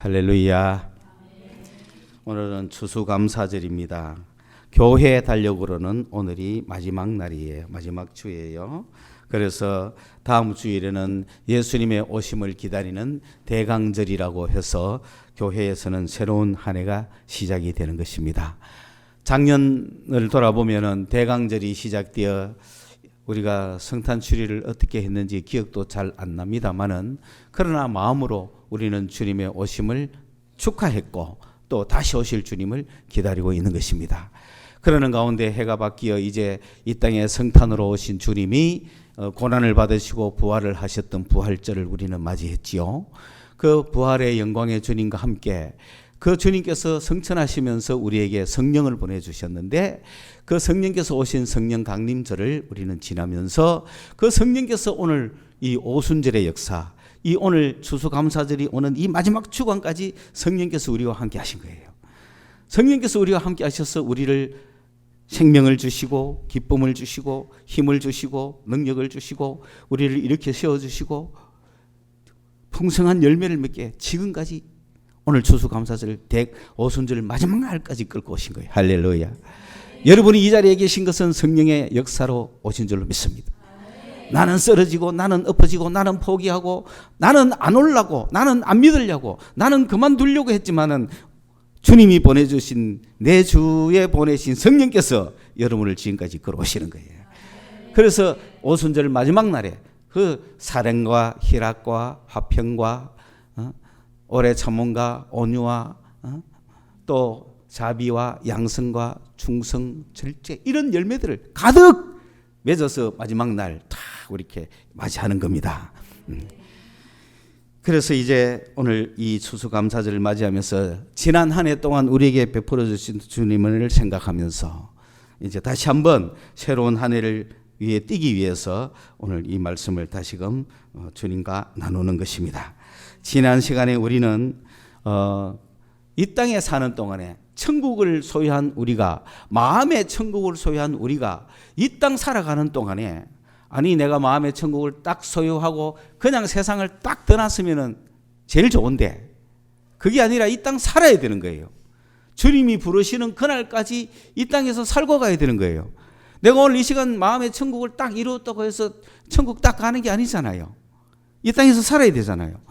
할렐루야. 오늘은 추수감사절입니다. 교회 달력으로는 오늘이 마지막 날이에요. 마지막 주예요. 그래서 다음 주일에는 예수님의 오심을 기다리는 대강절이라고 해서 교회에서는 새로운 한 해가 시작이 되는 것입니다. 작년을 돌아보면은 대강절이 시작되어 우리가 성탄 추리를 어떻게 했는지 기억도 잘 안 납니다만은, 그러나 마음으로 우리는 주님의 오심을 축하했고 또 다시 오실 주님을 기다리고 있는 것입니다. 그러는 가운데 해가 바뀌어 이제 이 땅에 성탄으로 오신 주님이 고난을 받으시고 부활을 하셨던 부활절을 우리는 맞이했지요. 그 부활의 영광의 주님과 함께 그 주님께서 성천하시면서 우리에게 성령을 보내주셨는데, 그 성령께서 오신 성령 강림절을 우리는 지나면서 그 성령께서 오늘 이 오순절의 역사, 이 오늘 추수감사절이 오는 이 마지막 주간까지 성령께서 우리와 함께 하신 거예요. 성령께서 우리와 함께 하셔서 우리를 생명을 주시고 기쁨을 주시고 힘을 주시고 능력을 주시고 우리를 이렇게 세워주시고 풍성한 열매를 맺게 지금까지 오늘 추수감사절 오순절 마지막 날까지 끌고 오신 거예요. 할렐루야. 여러분이 이 자리에 계신 것은 성령의 역사로 오신 줄로 믿습니다. 나는 쓰러지고 나는 엎어지고 나는 포기하고 나는 안 올라고 나는 안 믿으려고 나는 그만두려고 했지만은 주님이 보내주신 내 주에 보내신 성령께서 여러분을 지금까지 끌어오시는 거예요. 그래서 오순절 마지막 날에 그 사랑과 희락과 화평과 오래 참음과 온유와 또 자비와 양성과 충성, 절제, 이런 열매들을 가득 맺어서 마지막 날 다 이렇게 맞이하는 겁니다. 그래서 이제 오늘 이 추수감사절을 맞이하면서 지난 한 해 동안 우리에게 베풀어 주신 주님을 생각하면서 이제 다시 한번 새로운 한 해를 위해 뛰기 위해서 오늘 이 말씀을 다시금 주님과 나누는 것입니다. 지난 시간에 우리는 이 땅에 사는 동안에 천국을 소유한 우리가, 마음의 천국을 소유한 우리가 이 땅 살아가는 동안에, 아니 내가 마음의 천국을 딱 소유하고 그냥 세상을 딱 떠났으면 제일 좋은데 그게 아니라 이 땅 살아야 되는 거예요. 주님이 부르시는 그날까지 이 땅에서 살고 가야 되는 거예요. 내가 오늘 이 시간 마음의 천국을 딱 이루었다고 해서 천국 딱 가는 게 아니잖아요. 이 땅에서 살아야 되잖아요.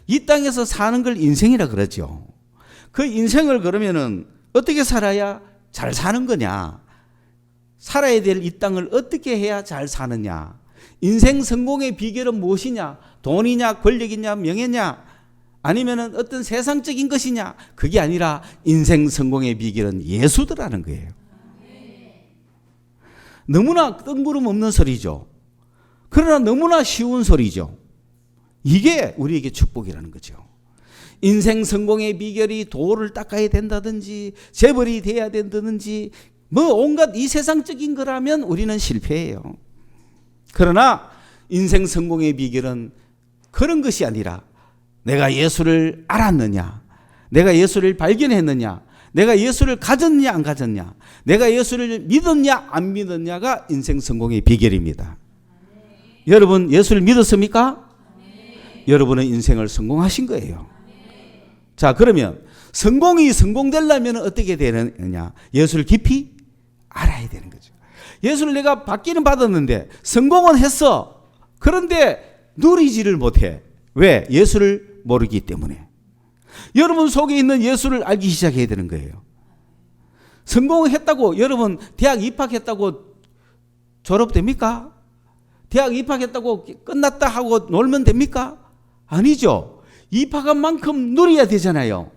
이 땅에서 사는 걸 인생이라 그러죠. 그 인생을 그러면은 어떻게 살아야 잘 사는 거냐? 살아야 될 이 땅을 어떻게 해야 잘 사느냐? 인생 성공의 비결은 무엇이냐? 돈이냐, 권력이냐, 명예냐? 아니면은 어떤 세상적인 것이냐? 그게 아니라 인생 성공의 비결은 예수더라는 거예요. 너무나 뜬구름 없는 소리죠. 그러나 너무나 쉬운 소리죠. 이게 우리에게 축복이라는 거죠. 인생 성공의 비결이 도를 닦아야 된다든지 재벌이 돼야 된다든지 뭐 온갖 이 세상적인 거라면 우리는 실패해요. 그러나 인생 성공의 비결은 그런 것이 아니라 내가 예수를 알았느냐, 내가 예수를 발견했느냐, 내가 예수를 가졌냐 안 가졌냐, 내가 예수를 믿었냐 안 믿었냐가 인생 성공의 비결입니다. 여러분 예수를 믿었습니까? 여러분은 인생을 성공하신 거예요. 자, 그러면 성공이 성공되려면 어떻게 되느냐? 예수를 깊이 알아야 되는 거죠. 예수를 내가 받기는 받았는데 성공은 했어. 그런데 누리지를 못해. 왜? 예수를 모르기 때문에. 여러분 속에 있는 예수를 알기 시작해야 되는 거예요. 성공했다고 여러분 대학 입학했다고 졸업됩니까? 대학 입학했다고 끝났다 하고 놀면 됩니까? 아니죠. 입학한 만큼 누려야 되잖아요.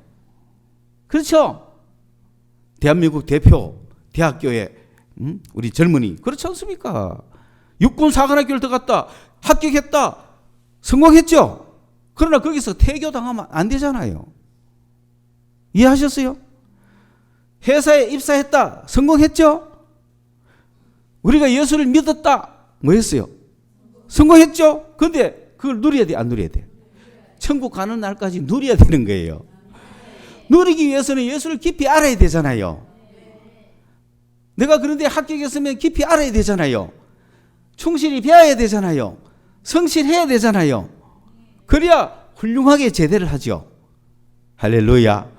그렇죠? 대한민국 대표 대학교에 우리 젊은이 그렇지 않습니까? 육군사관학교를 들어갔다, 합격했다, 성공했죠. 그러나 거기서 퇴교당하면 안 되잖아요. 이해하셨어요? 회사에 입사했다, 성공했죠. 우리가 예수를 믿었다, 뭐 했어요? 성공했죠. 그런데 그걸 누려야 돼, 안 누려야 돼? 천국 가는 날까지 누려야 되는 거예요. 누리기 위해서는 예수를 깊이 알아야 되잖아요. 내가 그런데 합격했으면 깊이 알아야 되잖아요. 충실히 배워야 되잖아요. 성실해야 되잖아요. 그래야 훌륭하게 제대를 하죠. 할렐루야.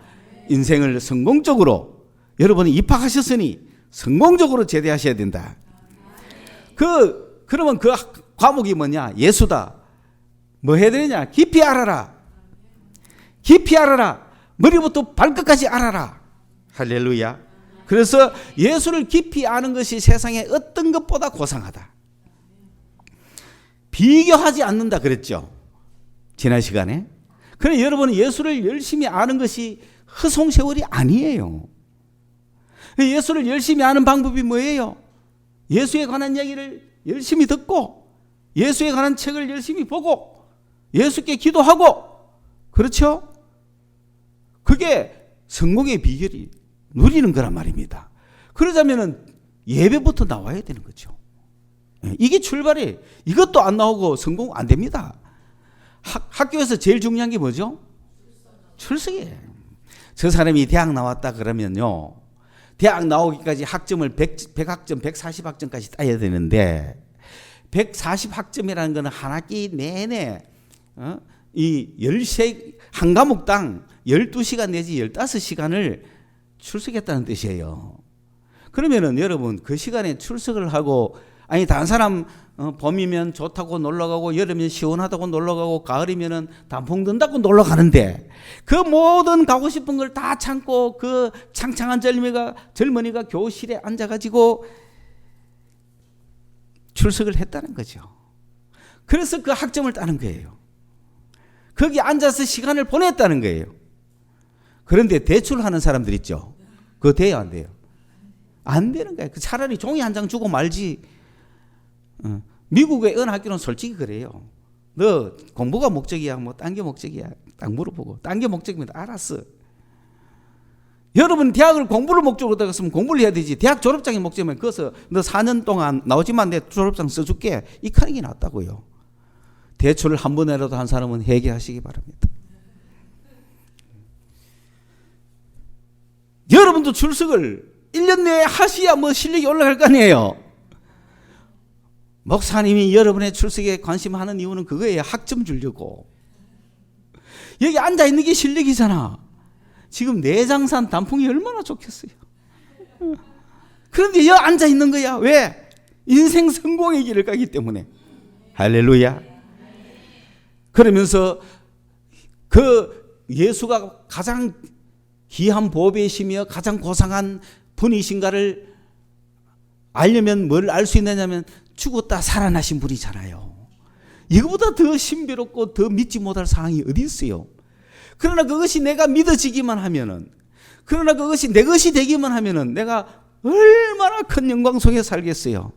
인생을 성공적으로 여러분이 입학하셨으니 성공적으로 제대하셔야 된다. 그러면 그 과목이 뭐냐? 예수다. 뭐 해야 되느냐? 깊이 알아라. 깊이 알아라. 머리부터 발끝까지 알아라. 할렐루야. 그래서 예수를 깊이 아는 것이 세상에 어떤 것보다 고상하다. 비교하지 않는다 그랬죠. 지난 시간에. 그래 여러분은 예수를 열심히 아는 것이 허송세월이 아니에요. 예수를 열심히 아는 방법이 뭐예요? 예수에 관한 이야기를 열심히 듣고 예수에 관한 책을 열심히 보고 예수께 기도하고, 그렇죠? 그게 성공의 비결이 누리는 거란 말입니다. 그러자면은 예배부터 나와야 되는 거죠. 이게 출발이, 이것도 안 나오고 성공 안 됩니다. 학교에서 제일 중요한 게 뭐죠? 출석이에요. 저 사람이 대학 나왔다 그러면요, 대학 나오기까지 학점을 100학점, 140학점까지 따야 되는데 140학점이라는 것은 한 학기 내내 한 과목당 12시간 내지 15시간을 출석했다는 뜻이에요. 그러면은 여러분 그 시간에 출석을 하고, 아니 다른 사람 봄이면 좋다고 놀러가고 여름이면 시원하다고 놀러가고 가을이면은 단풍 든다고 놀러가는데 그 모든 가고 싶은 걸 다 참고 그 창창한 젊은이가 교실에 앉아가지고 출석을 했다는 거죠. 그래서 그 학점을 따는 거예요. 거기 앉아서 시간을 보냈다는 거예요. 그런데 대출하는 사람들 있죠. 그거 돼요, 안 돼요? 안 되는 거예요. 차라리 종이 한 장 주고 말지. 미국의 어느 학교는 솔직히 그래요. 너 공부가 목적이야, 뭐 딴 게 목적이야? 딱 물어보고, 딴 게 목적이면 알았어. 여러분 대학을 공부를 목적으로 들어갔으면 공부를 해야 되지. 대학 졸업장이 목적이면 그것을 너 4년 동안 나오지만 내 졸업장 써줄게, 이 하는 게 낫다고요. 대출을 한 번이라도 한 사람은 회개하시기 바랍니다. 여러분도 출석을 1년 내에 하셔야 뭐 실력이 올라갈 거 아니에요. 목사님이 여러분의 출석에 관심하는 이유는 그거예요. 학점 주려고. 여기 앉아있는 게 실력이잖아. 지금 내장산 단풍이 얼마나 좋겠어요. 그런데 여기 앉아있는 거야. 왜? 인생 성공의 길을 가기 때문에. 할렐루야. 그러면서 그 예수가 가장 귀한 보배시며 가장 고상한 분이신가를 알려면 뭘 알 수 있느냐면 죽었다 살아나신 분이잖아요. 이거보다 더 신비롭고 더 믿지 못할 상황이 어디 있어요. 그러나 그것이 내가 믿어지기만 하면은, 그러나 그것이 내 것이 되기만 하면은 내가 얼마나 큰 영광 속에 살겠어요.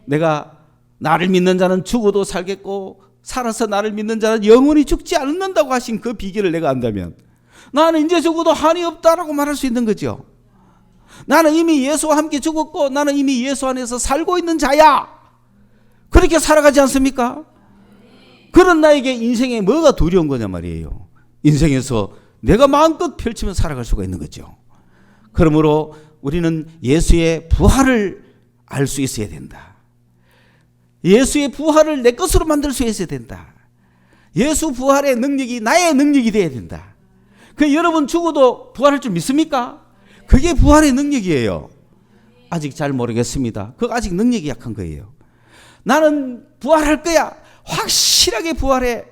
내가 나를 믿는 자는 죽어도 살겠고 살아서 나를 믿는 자는 영원히 죽지 않는다고 하신 그 비결을 내가 안다면 나는 이제 죽어도 한이 없다라고 말할 수 있는 거죠. 나는 이미 예수와 함께 죽었고 나는 이미 예수 안에서 살고 있는 자야. 그렇게 살아가지 않습니까? 그런 나에게 인생에 뭐가 두려운 거냐 말이에요. 인생에서 내가 마음껏 펼치며 살아갈 수가 있는 거죠. 그러므로 우리는 예수의 부활을 알 수 있어야 된다. 예수의 부활을 내 것으로 만들 수 있어야 된다. 예수 부활의 능력이 나의 능력이 되어야 된다. 여러분 죽어도 부활할 줄 믿습니까? 그게 부활의 능력이에요. 아직 잘 모르겠습니다. 그거 아직 능력이 약한 거예요. 나는 부활할 거야. 확실하게 부활해.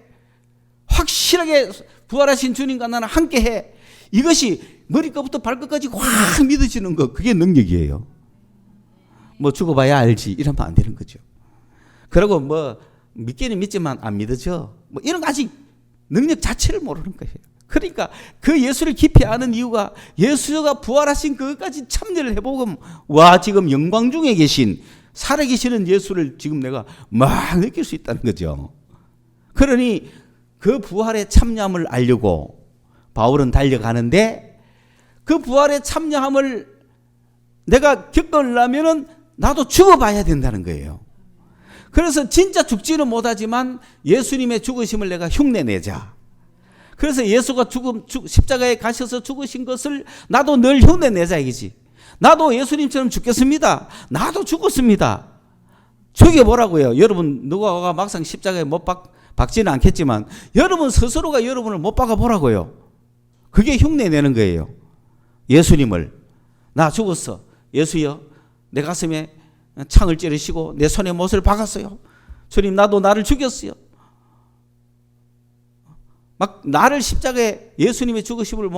확실하게 부활하신 주님과 나는 함께해. 이것이 머리끝부터 발끝까지 확 믿어지는 거, 그게 능력이에요. 뭐 죽어봐야 알지 이러면 안 되는 거죠. 그리고 뭐 믿기는 믿지만 안 믿어져, 뭐 이런 거 아직 능력 자체를 모르는 거예요. 그러니까 그 예수를 깊이 아는 이유가 예수가 부활하신 그것까지 참여를 해보면, 와, 지금 영광 중에 계신 살아계시는 예수를 지금 내가 막 느낄 수 있다는 거죠. 그러니 그 부활에 참여함을 알려고 바울은 달려가는데, 그 부활에 참여함을 내가 겪으려면은 나도 죽어봐야 된다는 거예요. 그래서 진짜 죽지는 못하지만 예수님의 죽으심을 내가 흉내내자. 그래서 예수가 십자가에 가셔서 죽으신 것을 나도 늘 흉내내자 이거지. 나도 예수님처럼 죽겠습니다. 나도 죽었습니다. 죽여보라고요. 여러분 누가 막상 십자가에 못 박지는 않겠지만 여러분 스스로가 여러분을 못 박아보라고요. 그게 흉내내는 거예요. 예수님을. 나 죽었어. 예수여, 내 가슴에 창을 찌르시고 내 손에 못을 박았어요. 주님, 나도 나를 죽였어요. 막 나를 십자가에 예수님의 죽으심을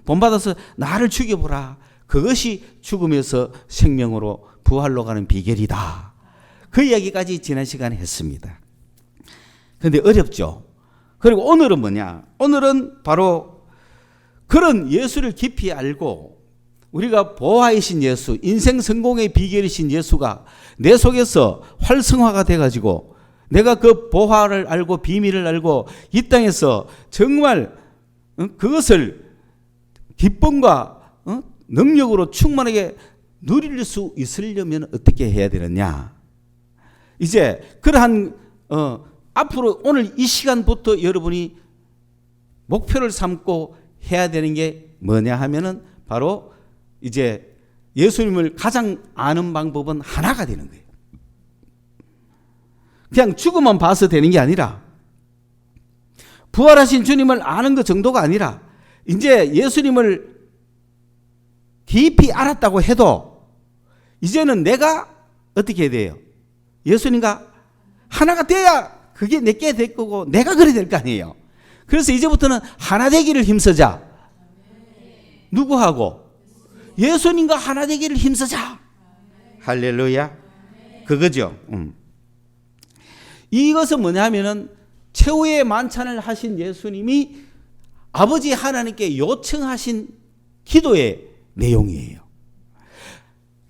본받아서 나를 죽여보라. 그것이 죽음에서 생명으로 부활로 가는 비결이다. 그 이야기까지 지난 시간에 했습니다. 그런데 어렵죠. 그리고 오늘은 뭐냐? 오늘은 바로 그런 예수를 깊이 알고 우리가 보화이신 예수, 인생 성공의 비결이신 예수가 내 속에서 활성화가 돼가지고 내가 그 보화를 알고 비밀을 알고 이 땅에서 정말 그것을 기쁨과 능력으로 충만하게 누릴 수 있으려면 어떻게 해야 되느냐? 이제 그러한 앞으로 오늘 이 시간부터 여러분이 목표를 삼고 해야 되는 게 뭐냐 하면은 바로 이제 예수님을 가장 아는 방법은 하나가 되는 거예요. 그냥 죽음만 봐서 되는 게 아니라 부활하신 주님을 아는 것 정도가 아니라 이제 예수님을 깊이 알았다고 해도 이제는 내가 어떻게 해야 돼요? 예수님과 하나가 돼야 그게 내게 될 거고 내가 그래야 될 거 아니에요. 그래서 이제부터는 하나 되기를 힘쓰자. 누구하고? 예수님과 하나 되기를 힘쓰자. 할렐루야. 그거죠. 이것은 뭐냐 하면은 최후의 만찬을 하신 예수님이 아버지 하나님께 요청하신 기도의 내용이에요.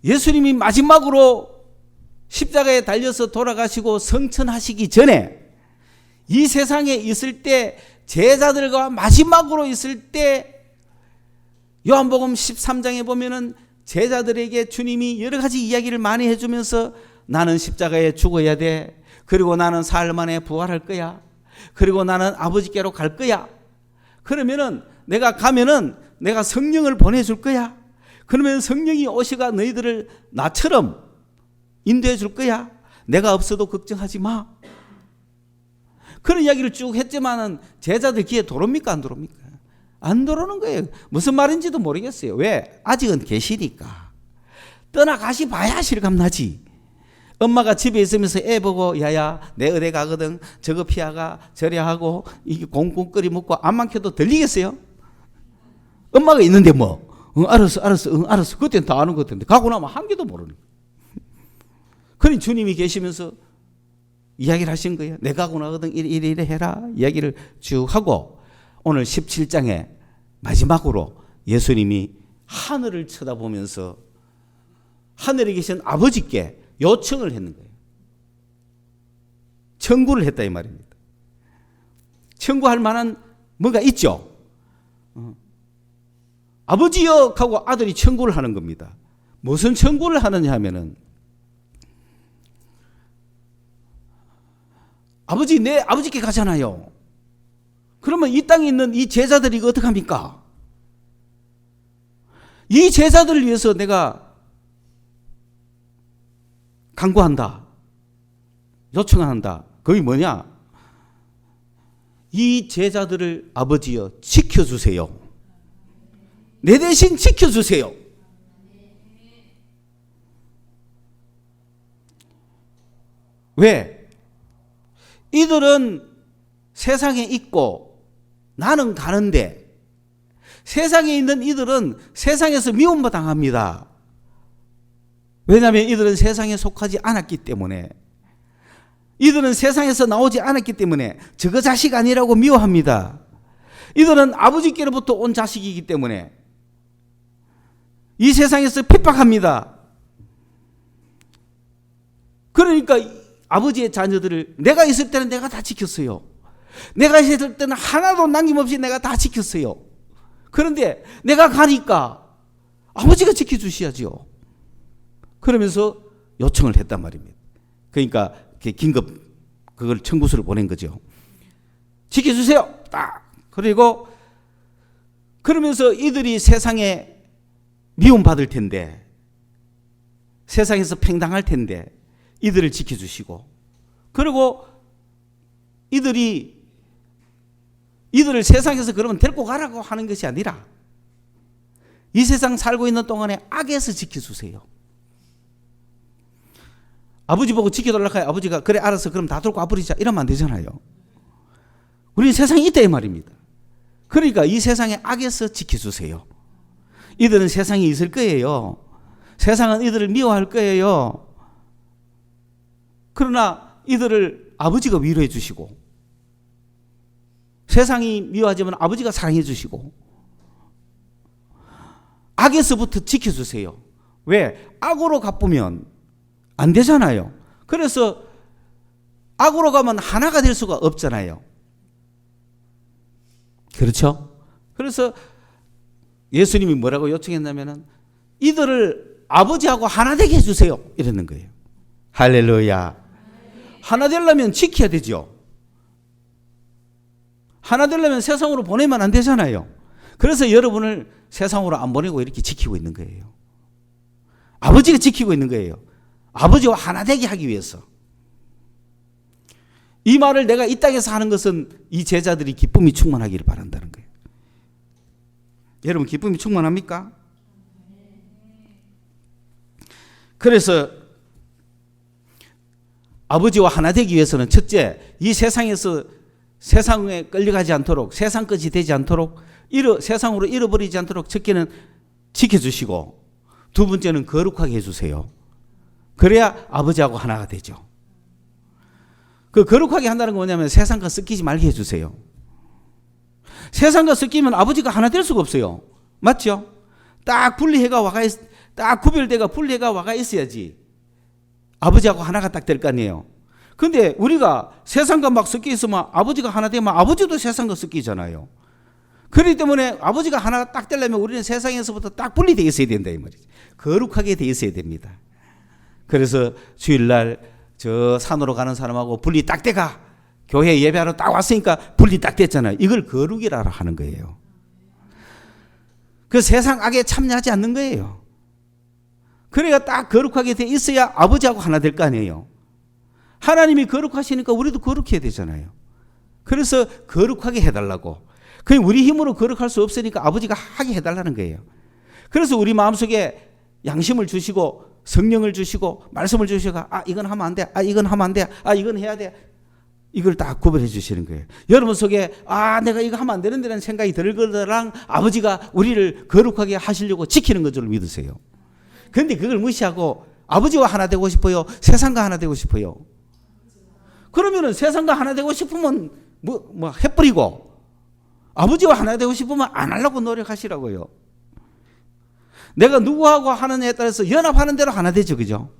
예수님이 마지막으로 십자가에 달려서 돌아가시고 성천하시기 전에 이 세상에 있을 때 제자들과 마지막으로 있을 때 요한복음 13장에 보면은 제자들에게 주님이 여러 가지 이야기를 많이 해주면서 나는 십자가에 죽어야 돼. 그리고 나는 사흘 만에 부활할 거야. 그리고 나는 아버지께로 갈 거야. 그러면은 내가 가면은 내가 성령을 보내줄 거야. 그러면 성령이 오시가 너희들을 나처럼 인도해 줄 거야. 내가 없어도 걱정하지 마. 그런 이야기를 쭉 했지만은 제자들 귀에 들어옵니까? 안 들어옵니까? 안 들어오는 거예요. 무슨 말인지도 모르겠어요. 왜? 아직은 계시니까. 떠나가시 봐야 실감나지. 엄마가 집에 있으면서 애 보고 야야 내 어디 가거든 저거 피하가 저리 하고 이게 꽁꽁 먹고 안만 켜도 들리겠어요? 엄마가 있는데 뭐 알았어 알았어 그때는 다 아는 것 같은데 가고 나면 한 개도 모르는 거예요. 그러니 주님이 계시면서 이야기를 하신 거예요. 내가 가고 나거든 이래 해라 이야기를 쭉 하고 오늘 17장에 마지막으로 예수님이 하늘을 쳐다보면서 하늘에 계신 아버지께 요청을 했는 거예요. 청구를 했다 이 말입니다. 청구할 만한 뭔가 있죠. 아버지여 하고 아들이 청구를 하는 겁니다. 무슨 청구를 하느냐 하면은 아버지 내 아버지께 가잖아요. 그러면 이 땅에 있는 이 제자들이 이거 어떡합니까? 이 제자들을 위해서 내가 간구한다. 요청한다. 그게 뭐냐? 이 제자들을 아버지여 지켜주세요. 내 대신 지켜주세요. 왜? 이들은 세상에 있고 나는 가는데 세상에 있는 이들은 세상에서 미움당합니다. 왜냐하면 이들은 세상에 속하지 않았기 때문에 이들은 세상에서 나오지 않았기 때문에 저거 자식 아니라고 미워합니다. 이들은 아버지께로부터 온 자식이기 때문에 이 세상에서 핍박합니다. 그러니까 아버지의 자녀들을 내가 있을 때는 내가 다 지켰어요. 내가 있을 때는 하나도 남김없이 내가 다 지켰어요. 그런데 내가 가니까 아버지가 지켜주셔야죠. 그러면서 요청을 했단 말입니다. 그러니까 긴급 그걸 청구서를 보낸 거죠. 지켜주세요. 딱. 그리고 그러면서 이들이 세상에 미움받을 텐데 세상에서 팽당할 텐데 이들을 지켜주시고 그리고 이들이 이들을 세상에서 그러면 데리고 가라고 하는 것이 아니라 이 세상 살고 있는 동안에 악에서 지켜주세요. 아버지 보고 지켜달라고 해요. 아버지가 그래 알았어 그럼 다 돌고 와버리자 이러면 안 되잖아요. 우리는 세상에 있다 이 말입니다. 그러니까 이 세상의 악에서 지켜주세요. 이들은 세상에 있을 거예요. 세상은 이들을 미워할 거예요. 그러나 이들을 아버지가 위로해 주시고 세상이 미워하지만 아버지가 사랑해 주시고 악에서부터 지켜주세요. 왜? 악으로 가쁘면 안 되잖아요. 그래서 악으로 가면 하나가 될 수가 없잖아요. 그렇죠? 그래서 예수님이 뭐라고 요청했냐면은 이들을 아버지하고 하나 되게 해주세요. 이러는 거예요. 할렐루야. 하나 되려면 지켜야 되죠. 하나 되려면 세상으로 보내면 안 되잖아요. 그래서 여러분을 세상으로 안 보내고 이렇게 지키고 있는 거예요. 아버지가 지키고 있는 거예요. 아버지와 하나 되게 하기 위해서. 이 말을 내가 이 땅에서 하는 것은 이 제자들이 기쁨이 충만하기를 바란다는 거예요. 여러분 기쁨이 충만합니까? 그래서 아버지와 하나 되기 위해서는 첫째, 이 세상에서 세상에 끌려가지 않도록 세상 것이 되지 않도록 세상으로 잃어버리지 않도록 첫째는 지켜주시고 두 번째는 거룩하게 해주세요. 그래야 아버지하고 하나가 되죠. 그 거룩하게 한다는 건 뭐냐면 세상과 섞이지 말게 해주세요. 세상과 섞이면 아버지가 하나 될 수가 없어요. 맞죠? 딱 분리해가 와가 딱 구별돼가 분리해가 와가 있어야지 아버지하고 하나가 딱 될 거 아니에요. 근데 우리가 세상과 막 섞여 있으면 아버지가 하나 되면 아버지도 세상과 섞이잖아요. 그렇기 때문에 아버지가 하나 딱 되려면 우리는 세상에서부터 딱 분리되어 있어야 된다 이 말이죠. 거룩하게 되어 있어야 됩니다. 그래서 주일날 저 산으로 가는 사람하고 분리 딱 돼가 교회 예배하러 딱 왔으니까 분리 딱 됐잖아요. 이걸 거룩이라 하는 거예요. 그 세상 악에 참여하지 않는 거예요. 그래야 딱 거룩하게 돼 있어야 아버지하고 하나 될 거 아니에요. 하나님이 거룩하시니까 우리도 거룩해야 되잖아요. 그래서 거룩하게 해달라고. 그냥 우리 힘으로 거룩할 수 없으니까 아버지가 하게 해달라는 거예요. 그래서 우리 마음속에 양심을 주시고 성령을 주시고 말씀을 주시고 이건 하면 안 돼. 이건 하면 안 돼. 이건 해야 돼. 이걸 딱 구별해 주시는 거예요. 여러분 속에 내가 이거 하면 안 되는데라는 생각이 들 거랑 아버지가 우리를 거룩하게 하시려고 지키는 것 줄 믿으세요. 그런데 그걸 무시하고 아버지와 하나 되고 싶어요? 세상과 하나 되고 싶어요? 그러면은 세상과 하나 되고 싶으면 뭐 해버리고 아버지와 하나 되고 싶으면 안 하려고 노력하시라고요. 내가 누구하고 하느냐에 따라서 연합하는 대로 하나 되죠. 그죠?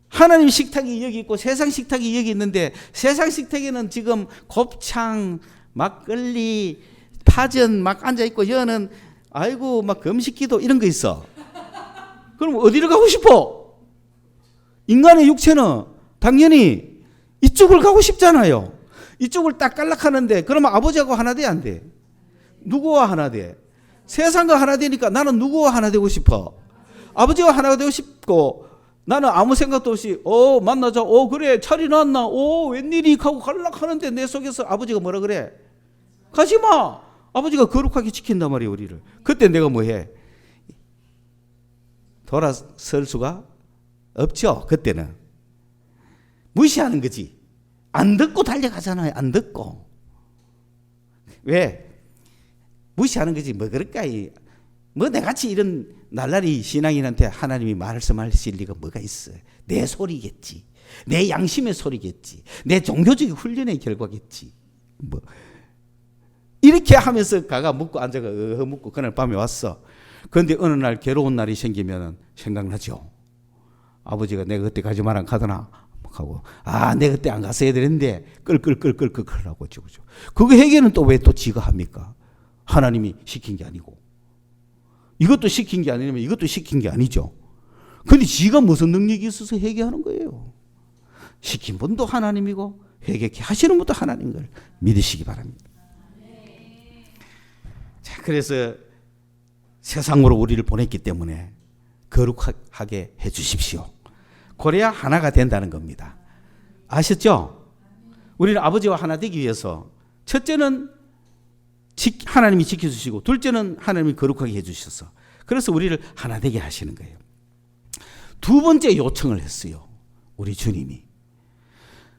하나님 식탁이 여기 있고 세상 식탁이 여기 있는데 세상 식탁에는 지금 곱창, 막걸리, 파전 막 앉아있고 여는 아이고 막 금식기도 이런 거 있어. 그럼 어디를 가고 싶어? 인간의 육체는 당연히 이쪽을 가고 싶잖아요. 이쪽을 딱 깔락하는데 그러면 아버지하고 하나 돼 안 돼? 누구와 하나 돼? 세상과 하나 되니까 나는 누구와 하나 되고 싶어? 아버지와 하나 되고 싶고 나는 아무 생각도 없이 만나자. 그래 차리 나왔나? 웬일이 하고 갈락하는데 내 속에서 아버지가 뭐라 그래? 가지마. 아버지가 거룩하게 지킨단 말이에요 우리를. 그때 내가 뭐해? 돌아설 수가 없죠. 그때는 무시하는 거지. 안 듣고 달려가잖아요. 안 듣고. 왜? 무시하는 거지. 뭐 그럴까? 뭐 내같이 이런 날라리 신앙인한테 하나님이 말씀하실 리가 뭐가 있어. 내 소리겠지. 내 양심의 소리겠지. 내 종교적인 훈련의 결과겠지. 뭐 이렇게 하면서 가가 묻고 앉아가 묻고 그날 밤에 왔어. 그런데 어느 날 괴로운 날이 생기면 생각나죠. 아버지가 내가 그때 가지 마라 가더나 하고 내가 그때 안 갔어야 되는데 끌끌끌끌끌끌하고 그죠. 그거 해결은 또 왜 또 지가 합니까? 하나님이 시킨 게 아니고 이것도 시킨 게 아니면 이것도 시킨 게 아니죠. 근데 지가 무슨 능력이 있어서 회개하는 거예요. 시킨 분도 하나님이고 회개케 하시는 분도 하나님인 걸 믿으시기 바랍니다. 자, 그래서 세상으로 우리를 보냈기 때문에 거룩하게 해 주십시오. 그래야 하나가 된다는 겁니다. 아셨죠? 우리는 아버지와 하나 되기 위해서 첫째는 하나님이 지켜주시고, 둘째는 하나님이 거룩하게 해주셔서, 그래서 우리를 하나 되게 하시는 거예요. 두 번째 요청을 했어요. 우리 주님이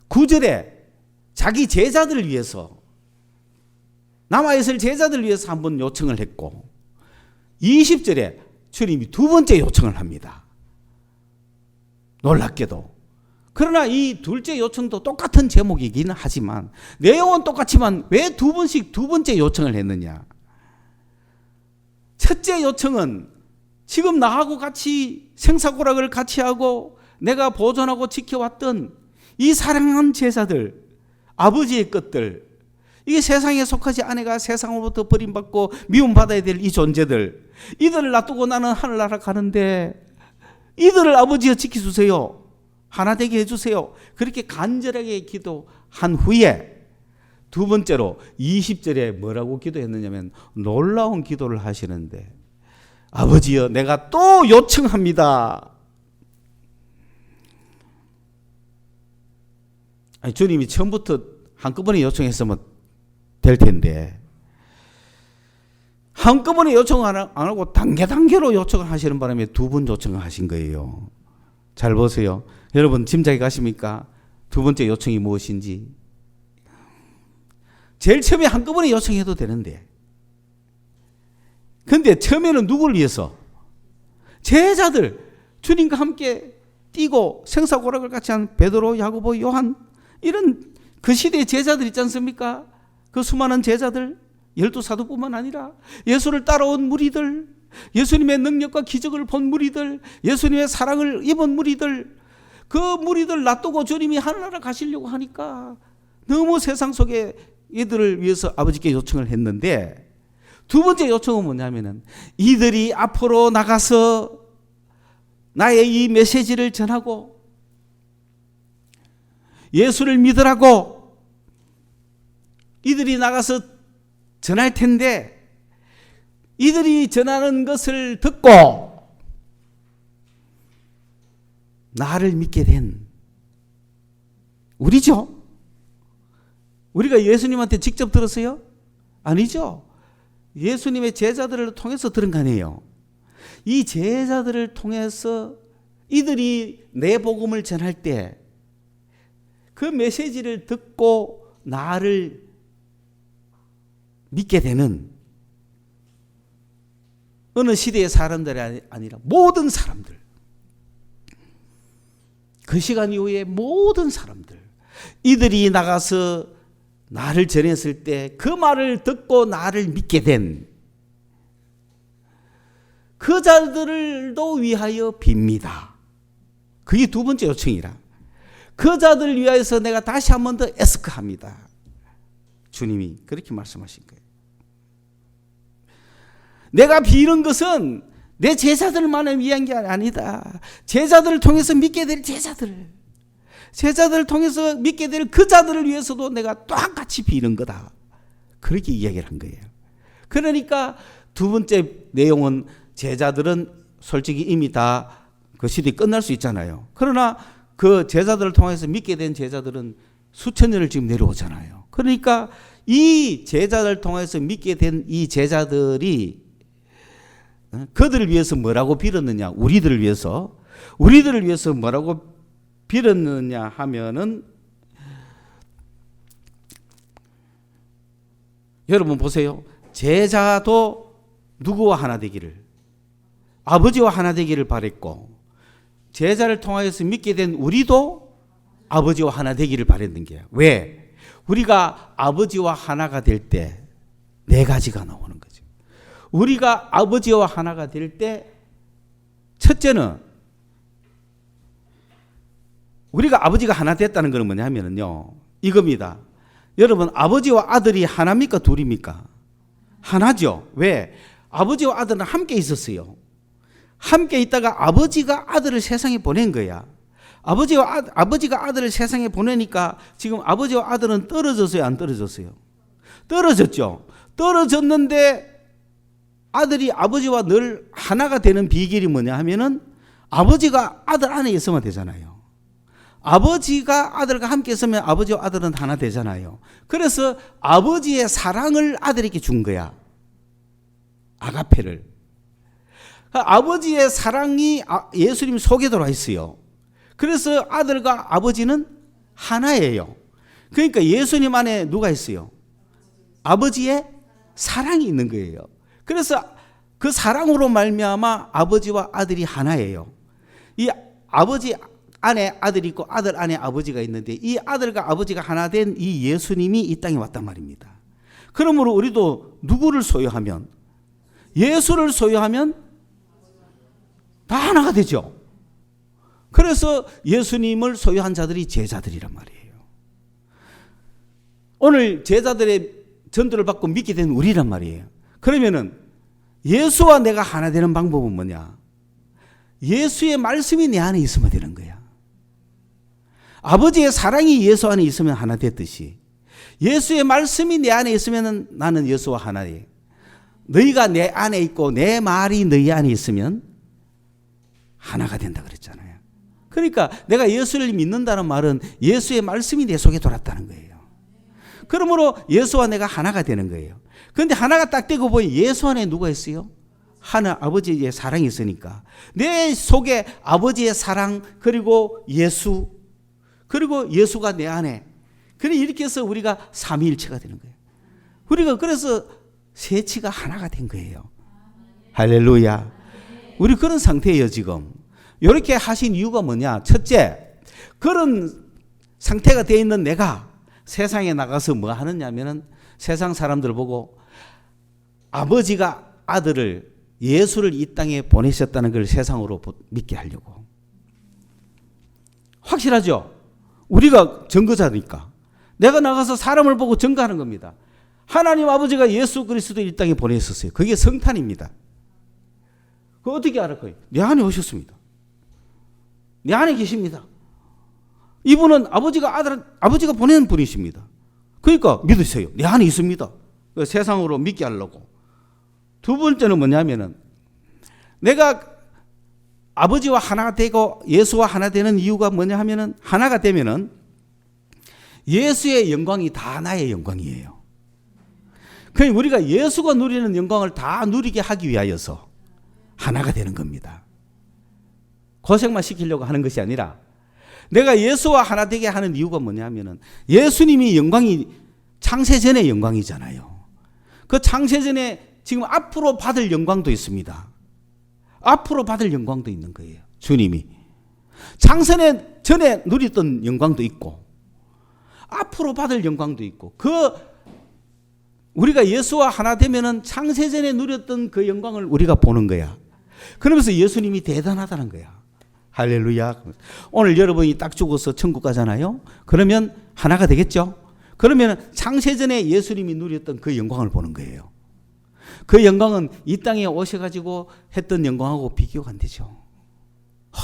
9절에 자기 제자들을 위해서, 남아있을 제자들을 위해서 한번 요청을 했고, 20절에 주님이 두 번째 요청을 합니다. 놀랍게도. 그러나 이 둘째 요청도 똑같은 제목이긴 하지만 내용은 똑같지만 왜 두 번씩 두 번째 요청을 했느냐? 첫째 요청은 지금 나하고 같이 생사고락을 같이 하고 내가 보존하고 지켜왔던 이 사랑하는 제자들, 아버지의 것들, 이게 세상에 속하지 않아가 세상으로부터 버림받고 미움받아야 될 이 존재들, 이들을 놔두고 나는 하늘나라 가는데 이들을 아버지여 지켜주세요. 하나 되게 해주세요. 그렇게 간절하게 기도한 후에 두 번째로 20절에 뭐라고 기도했느냐면 놀라운 기도를 하시는데, 아버지여 내가 또 요청합니다. 아니, 주님이 처음부터 한꺼번에 요청했으면 될 텐데 한꺼번에 요청 안 하고 단계로 요청을 하시는 바람에 두 번 요청을 하신 거예요. 잘 보세요. 여러분 짐작이 가십니까? 두 번째 요청이 무엇인지. 제일 처음에 한꺼번에 요청해도 되는데, 근데 처음에는 누구를 위해서? 제자들, 주님과 함께 뛰고 생사고락을 같이 한 베드로, 야고보, 요한, 이런 그 시대의 제자들 있지 않습니까? 그 수많은 제자들, 12사도뿐만 아니라 예수를 따라온 무리들, 예수님의 능력과 기적을 본 무리들, 예수님의 사랑을 입은 무리들, 그 무리들 놔두고 주님이 하늘나라 가시려고 하니까 너무 세상 속에 이들을 위해서 아버지께 요청을 했는데, 두 번째 요청은 뭐냐면은 이들이 앞으로 나가서 나의 이 메시지를 전하고 예수를 믿으라고 이들이 나가서 전할 텐데, 이들이 전하는 것을 듣고 나를 믿게 된 우리죠. 우리가 예수님한테 직접 들었어요? 아니죠. 예수님의 제자들을 통해서 들은 거 아니에요. 이 제자들을 통해서 이들이 내 복음을 전할 때 그 메시지를 듣고 나를 믿게 되는 어느 시대의 사람들이 아니라 모든 사람들, 그 시간 이후에 모든 사람들, 이들이 나가서 나를 전했을 때 그 말을 듣고 나를 믿게 된 그 자들도 위하여 빕니다. 그게 두 번째 요청이라. 그 자들을 위하여서 내가 다시 한 번 더 애스크합니다. 주님이 그렇게 말씀하신 거예요. 내가 비는 것은 내 제자들만을 위한 게 아니다. 제자들을 통해서 믿게 될 제자들을 통해서 믿게 될 그 자들을 위해서도 내가 똑같이 비는 거다. 그렇게 이야기를 한 거예요. 그러니까 두 번째 내용은 제자들은 솔직히 이미 다 그 시대에 끝날 수 있잖아요. 그러나 그 제자들을 통해서 믿게 된 제자들은 수천 년을 지금 내려오잖아요. 그러니까 이 제자들을 통해서 믿게 된 이 제자들이 그들을 위해서 뭐라고 빌었느냐? 우리들을 위해서 뭐라고 빌었느냐 하면은, 여러분 보세요. 제자도 누구와 하나 되기를, 아버지와 하나 되기를 바랬고, 제자를 통하여서 믿게 된 우리도 아버지와 하나 되기를 바랬는 게요. 왜? 우리가 아버지와 하나가 될 때 네 가지가 나오는 거죠. 우리가 아버지와 하나가 될 때 첫째는, 우리가 아버지가 하나 됐다는 것은 뭐냐면요, 이겁니다. 여러분, 아버지와 아들이 하나입니까? 둘입니까? 하나죠. 왜? 아버지와 아들은 함께 있었어요. 함께 있다가 아버지가 아들을 세상에 보낸 거야. 아버지가 아들을 세상에 보내니까 지금 아버지와 아들은 떨어졌어요? 안 떨어졌어요? 떨어졌죠. 떨어졌는데 아들이 아버지와 늘 하나가 되는 비결이 뭐냐 하면은 아버지가 아들 안에 있으면 되잖아요. 아버지가 아들과 함께 있으면 아버지와 아들은 하나 되잖아요. 그래서 아버지의 사랑을 아들에게 준 거야. 아가페를. 아버지의 사랑이 예수님 속에 들어와 있어요. 그래서 아들과 아버지는 하나예요. 그러니까 예수님 안에 누가 있어요? 아버지의 사랑이 있는 거예요. 그래서 그 사랑으로 말미암아 아버지와 아들이 하나예요. 이 아버지 안에 아들이 있고 아들 안에 아버지가 있는데 이 아들과 아버지가 하나 된 이 예수님이 이 땅에 왔단 말입니다. 그러므로 우리도 누구를 소유하면, 예수를 소유하면 다 하나가 되죠. 그래서 예수님을 소유한 자들이 제자들이란 말이에요. 오늘 제자들의 전도를 받고 믿게 된 우리란 말이에요. 그러면은 예수와 내가 하나 되는 방법은 뭐냐? 예수의 말씀이 내 안에 있으면 되는 거야. 아버지의 사랑이 예수 안에 있으면 하나 됐듯이 예수의 말씀이 내 안에 있으면 나는 예수와 하나예요. 너희가 내 안에 있고 내 말이 너희 안에 있으면 하나가 된다 그랬잖아요. 그러니까 내가 예수를 믿는다는 말은 예수의 말씀이 내 속에 돌았다는 거예요. 그러므로 예수와 내가 하나가 되는 거예요. 그런데 하나가 딱 되고 보니 예수 안에 누가 있어요? 하나, 아버지의 사랑이 있으니까 내 속에 아버지의 사랑, 그리고 예수, 그리고 예수가 내 안에, 그래 이렇게 해서 우리가 삼위일체가 되는 거예요. 우리가 그래서 세치가 하나가 된 거예요. 할렐루야. 우리 그런 상태예요 지금. 이렇게 하신 이유가 뭐냐? 첫째, 그런 상태가 되어 있는 내가 세상에 나가서 뭐 하느냐면은 세상 사람들 보고 아버지가 아들을, 예수를 이 땅에 보내셨다는 걸 세상으로 믿게 하려고. 확실하죠? 우리가 증거자니까. 내가 나가서 사람을 보고 증거하는 겁니다. 하나님 아버지가 예수 그리스도 이 땅에 보내셨어요. 그게 성탄입니다. 그거 어떻게 알을 거예요? 내 안에 오셨습니다. 내 안에 계십니다. 이분은 아버지가 보낸 분이십니다. 그러니까 믿으세요. 내 안에 있습니다. 세상으로 믿게 하려고. 두 번째는 뭐냐면은 내가 아버지와 하나가 되고 예수와 하나 되는 이유가 뭐냐 하면은 하나가 되면은 예수의 영광이 다 나의 영광이에요. 그러니까 우리가 예수가 누리는 영광을 다 누리게 하기 위하여서 하나가 되는 겁니다. 고생만 시키려고 하는 것이 아니라 내가 예수와 하나 되게 하는 이유가 뭐냐면은 예수님이 영광이 창세전의 영광이잖아요. 그 창세전에 지금 앞으로 받을 영광도 있습니다. 앞으로 받을 영광도 있는 거예요. 주님이. 창세전에 전에 누렸던 영광도 있고 앞으로 받을 영광도 있고 우리가 예수와 하나 되면은 창세전에 누렸던 그 영광을 우리가 보는 거야. 그러면서 예수님이 대단하다는 거야. 할렐루야. 오늘 여러분이 딱 죽어서 천국 가잖아요. 그러면 하나가 되겠죠. 그러면 창세전에 예수님이 누렸던 그 영광을 보는 거예요. 그 영광은 이 땅에 오셔가지고 했던 영광하고 비교가 안 되죠.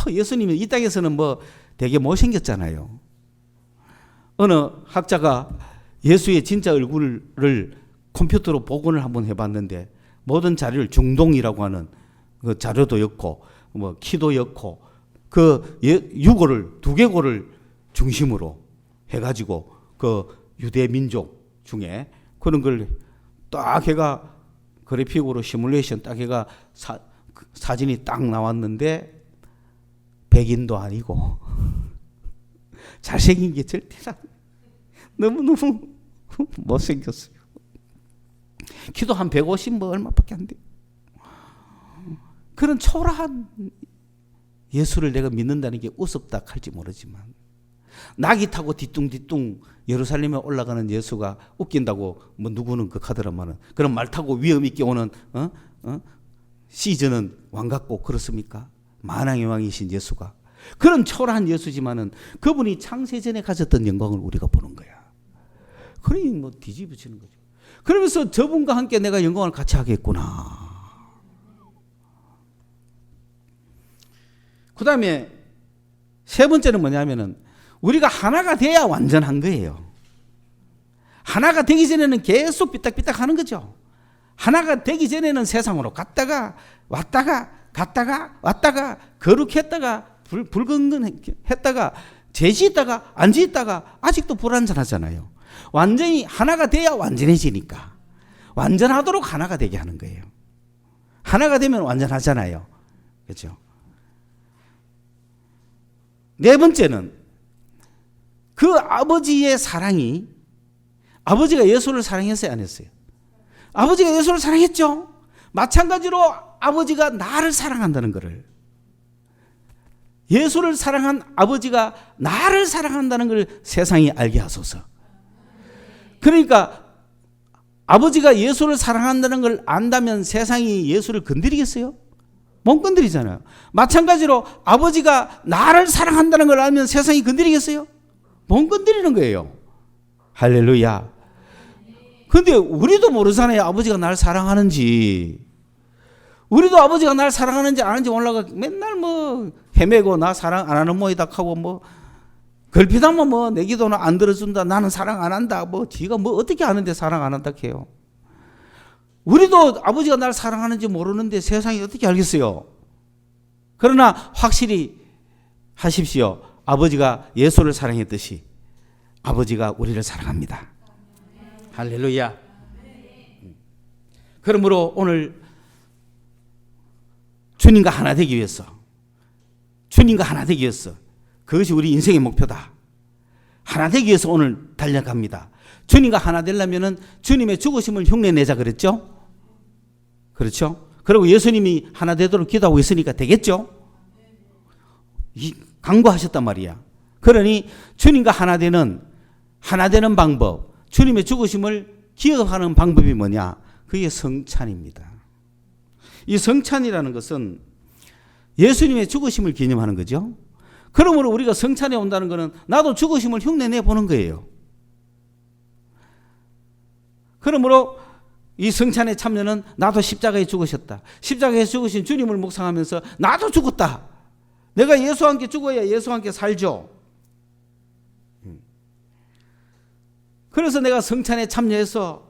예수님이 이 땅에서는 뭐 되게 못생겼잖아요. 어느 학자가 예수의 진짜 얼굴을 컴퓨터로 복원을 한번 해봤는데 모든 자료를 중동이라고 하는 그 자료도 였고 뭐 키도 였고 그 유골을 두개골을 중심으로 해가지고 그 유대 민족 중에 그런 걸 딱 해가 그래픽으로 시뮬레이션 딱 해가 사진이 딱 나왔는데 백인도 아니고 잘생긴 게 절대 너무너무 못생겼어요. 키도 한 150 뭐 얼마밖에 안 돼. 그런 초라한 예수를 내가 믿는다는 게 우습다 할지 모르지만 낙이 타고 뒤뚱뒤뚱 예루살렘에 올라가는 예수가 웃긴다고 뭐 누구는 극하더라마는 그런 말 타고 위험 있게 오는 시즌은 왕 같고 그렇습니까? 만왕의 왕이신 예수가 그런 초라한 예수지만은 그분이 창세전에 가졌던 영광을 우리가 보는 거야. 그러니 뭐 뒤집어지는 거죠. 그러면서 저분과 함께 내가 영광을 같이 하겠구나. 그 다음에 세 번째는 뭐냐면은 우리가 하나가 돼야 완전한 거예요. 하나가 되기 전에는 계속 삐딱삐딱 하는 거죠. 하나가 되기 전에는 세상으로 갔다가 왔다가 갔다가 왔다가 거룩했다가 불건건했다가 재지있다가 안 지있다가 아직도 불완전하잖아요. 완전히 하나가 돼야 완전해지니까 완전하도록 하나가 되게 하는 거예요. 하나가 되면 완전하잖아요. 그렇죠? 네 번째는 그 아버지의 사랑이, 아버지가 예수를 사랑했어요, 안 했어요? 아버지가 예수를 사랑했죠. 마찬가지로 아버지가 나를 사랑한다는 것을, 예수를 사랑한 아버지가 나를 사랑한다는 걸 세상이 알게 하소서. 그러니까 아버지가 예수를 사랑한다는 걸 안다면 세상이 예수를 건드리겠어요? 못 건드리잖아요. 마찬가지로 아버지가 나를 사랑한다는 걸 알면 세상이 건드리겠어요? 못 건드리는 거예요. 할렐루야. 근데 우리도 모르잖아요. 아버지가 나를 사랑하는지. 우리도 아버지가 나를 사랑하는지 아는지 몰라가 맨날 뭐 헤매고 나 사랑 안 하는 모이다 하고 뭐 걸핏하면 뭐 내 기도는 안 들어준다. 나는 사랑 안 한다. 뭐 지가 뭐 어떻게 아는데 사랑 안 한다 해요. 우리도 아버지가 나를 사랑하는지 모르는데 세상이 어떻게 알겠어요? 그러나 확실히 하십시오. 아버지가 예수를 사랑했듯이 아버지가 우리를 사랑합니다. 할렐루야. 그러므로 오늘 주님과 하나 되기 위해서, 주님과 하나 되기 위해서, 그것이 우리 인생의 목표다. 하나 되기 위해서 오늘 달려갑니다. 주님과 하나 되려면은 주님의 죽으심을 흉내내자 그랬죠? 그렇죠? 그리고 예수님이 하나 되도록 기도하고 있으니까 되겠죠? 강구하셨단 말이야. 그러니 주님과 하나 되는 방법, 주님의 죽으심을 기억하는 방법이 뭐냐? 그게 성찬입니다. 이 성찬이라는 것은 예수님의 죽으심을 기념하는 거죠. 그러므로 우리가 성찬에 온다는 것은 나도 죽으심을 흉내내 보는 거예요. 그러므로 이 성찬에 참여는 나도 십자가에 죽으셨다. 십자가에 죽으신 주님을 묵상하면서 나도 죽었다. 내가 예수와 함께 죽어야 예수와 함께 살죠. 그래서 내가 성찬에 참여해서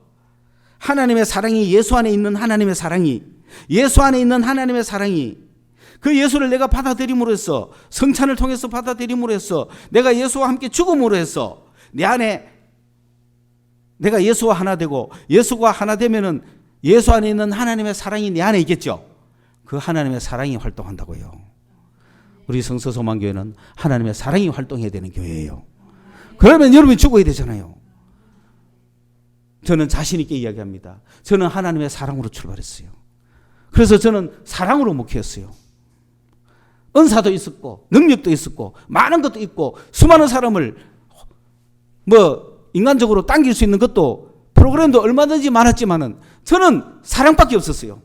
하나님의 사랑이, 예수 안에 있는 하나님의 사랑이, 예수 안에 있는 하나님의 사랑이, 그 예수를 내가 받아들임으로 해서, 성찬을 통해서 받아들임으로 해서, 내가 예수와 함께 죽음으로 해서 내 안에, 내가 예수와 하나 되고, 예수가 하나 되면은 예수 안에 있는 하나님의 사랑이 내 안에 있겠죠. 그 하나님의 사랑이 활동한다고요. 우리 성서소망교회는 하나님의 사랑이 활동해야 되는 교회예요. 그러면 여러분이 죽어야 되잖아요. 저는 자신 있게 이야기합니다. 저는 하나님의 사랑으로 출발했어요. 그래서 저는 사랑으로 목회했어요. 은사도 있었고 능력도 있었고 많은 것도 있고 수많은 사람을 뭐 인간적으로 당길 수 있는 것도 프로그램도 얼마든지 많았지만은 저는 사랑밖에 없었어요.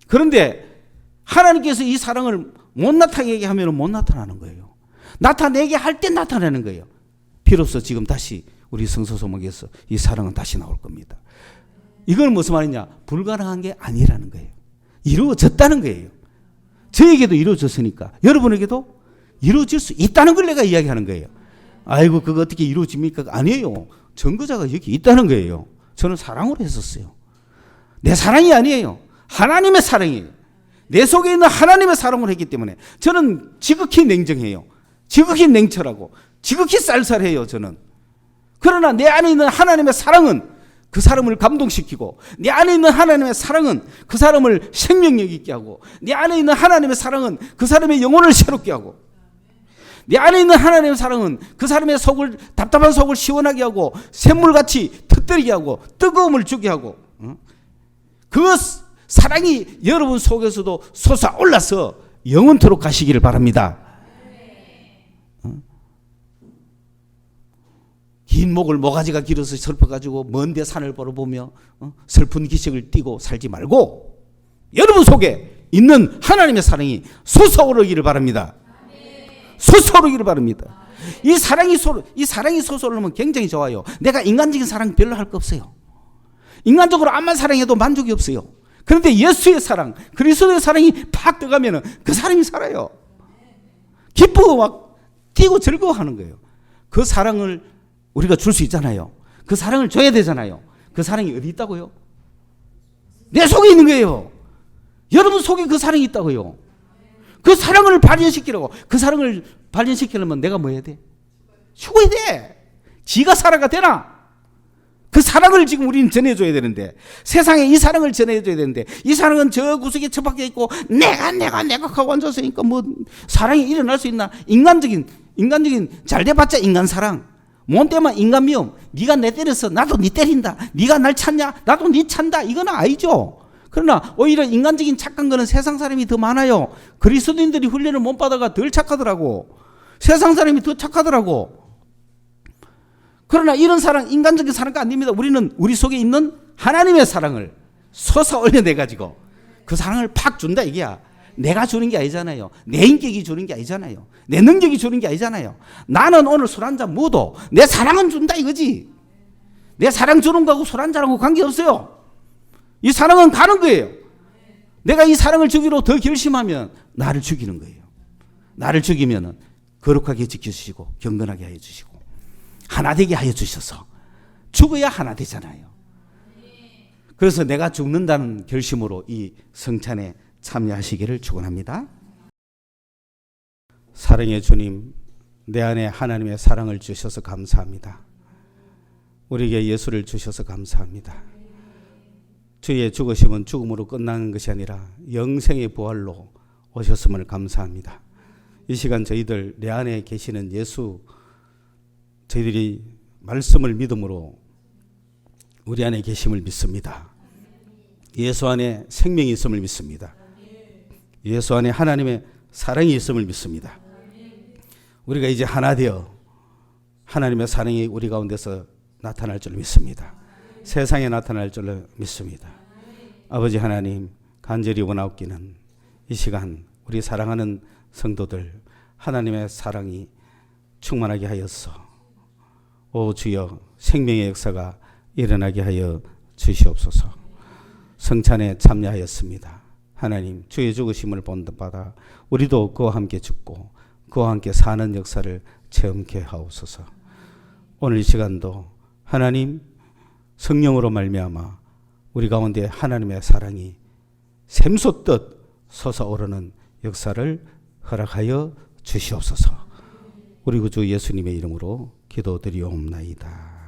그런데 하나님께서 이 사랑을 못 나타내게 하면 못 나타나는 거예요. 나타내게 할 때 나타내는 거예요. 비로소 지금 다시 우리 성서소망에서 이 사랑은 다시 나올 겁니다. 이걸 무슨 말이냐? 불가능한 게 아니라는 거예요. 이루어졌다는 거예요. 저에게도 이루어졌으니까 여러분에게도 이루어질 수 있다는 걸 내가 이야기하는 거예요. 아이고 그거 어떻게 이루어집니까? 아니에요. 증거자가 여기 있다는 거예요. 저는 사랑으로 했었어요. 내 사랑이 아니에요. 하나님의 사랑이에요. 내 속에 있는 하나님의 사랑으로 했기 때문에 저는 지극히 냉정해요. 지극히 냉철하고 지극히 쌀쌀해요. 저는. 그러나 내 안에 있는 하나님의 사랑은 그 사람을 감동시키고, 내 안에 있는 하나님의 사랑은 그 사람을 생명력 있게 하고, 내 안에 있는 하나님의 사랑은 그 사람의 영혼을 새롭게 하고, 내 안에 있는 하나님의 사랑은 그 사람의 속을, 답답한 속을 시원하게 하고, 샘물같이 터뜨리게 하고, 뜨거움을 주게 하고, 그 사랑이 여러분 속에서도 솟아올라서 영원토록 가시기를 바랍니다. 긴 목을 모가지가 길어서 슬퍼가지고 먼데 산을 바라보며 슬픈 기색을 띠고 살지 말고 여러분 속에 있는 하나님의 사랑이 솟아오르기를 바랍니다. 솟아오르기를 바랍니다. 이 사랑이 솟아오르면 굉장히 좋아요. 내가 인간적인 사랑 별로 할 거 없어요. 인간적으로 암만 사랑해도 만족이 없어요. 그런데 예수의 사랑, 그리스도의 사랑이 팍 들어가면 그 사람이 살아요. 기쁘고 막 뛰고 즐거워하는 거예요. 그 사랑을 우리가 줄 수 있잖아요. 그 사랑을 줘야 되잖아요. 그 사랑이 어디 있다고요? 내 속에 있는 거예요. 여러분 속에 그 사랑이 있다고요. 그 사랑을 발현시키라고, 그 사랑을 발전시키려면 내가 뭐 해야 돼? 죽어야 돼. 지가 살아가 되나? 그 사랑을 지금 우리는 전해줘야 되는데, 세상에 이 사랑을 전해줘야 되는데, 이 사랑은 저 구석에 처박혀 있고 내가 하고 앉았으니까 뭐 사랑이 일어날 수 있나? 인간적인 잘 돼봤자 인간 사랑, 뭔 때만 인간 미움. 네가 내 때렸어, 나도 네 때린다. 네가 날 찾냐, 나도 네 찬다. 이건 아니죠. 그러나 오히려 인간적인 착한 거는 세상 사람이 더 많아요. 그리스도인들이 훈련을 못 받아가 덜 착하더라고. 세상 사람이 더 착하더라고. 그러나 이런 사랑, 인간적인 사랑가 안 됩니다. 우리는 우리 속에 있는 하나님의 사랑을 솟아 올려내가지고 그 사랑을 팍 준다 이게야. 내가 주는 게 아니잖아요. 내 인격이 주는 게 아니잖아요. 내 능력이 주는 게 아니잖아요. 나는 오늘 술 한잔 묻어. 내 사랑은 준다 이거지. 내 사랑 주는 거하고 술 한잔하고 관계없어요. 이 사랑은 가는 거예요. 내가 이 사랑을 주기로 더 결심하면 나를 죽이는 거예요. 나를 죽이면 거룩하게 지켜주시고 경건하게 하여 주시고 하나 되게 하여 주셔서 죽어야 하나 되잖아요. 그래서 내가 죽는다는 결심으로 이 성찬에 참여하시기를 축원합니다. 사랑의 주님, 내 안에 하나님의 사랑을 주셔서 감사합니다. 우리에게 예수를 주셔서 감사합니다. 주의 죽으심은 죽음으로 끝나는 것이 아니라 영생의 부활로 오셨음을 감사합니다. 이 시간 저희들 내 안에 계시는 예수, 저희들이 말씀을 믿음으로 우리 안에 계심을 믿습니다. 예수 안에 생명이 있음을 믿습니다. 예수 안에 하나님의 사랑이 있음을 믿습니다. 우리가 이제 하나 되어 하나님의 사랑이 우리 가운데서 나타날 줄 믿습니다. 세상에 나타날 줄 믿습니다. 아버지 하나님, 간절히 원하옵기는 이 시간 우리 사랑하는 성도들 하나님의 사랑이 충만하게 하여서 오 주여 생명의 역사가 일어나게 하여 주시옵소서. 성찬에 참여하였습니다. 하나님, 주의 죽으심을 본받아 우리도 그와 함께 죽고 그와 함께 사는 역사를 체험케 하옵소서. 오늘 이 시간도 하나님 성령으로 말미암아 우리 가운데 하나님의 사랑이 샘솟듯 솟아오르는 역사를 허락하여 주시옵소서. 우리 구주 예수님의 이름으로 기도드리옵나이다.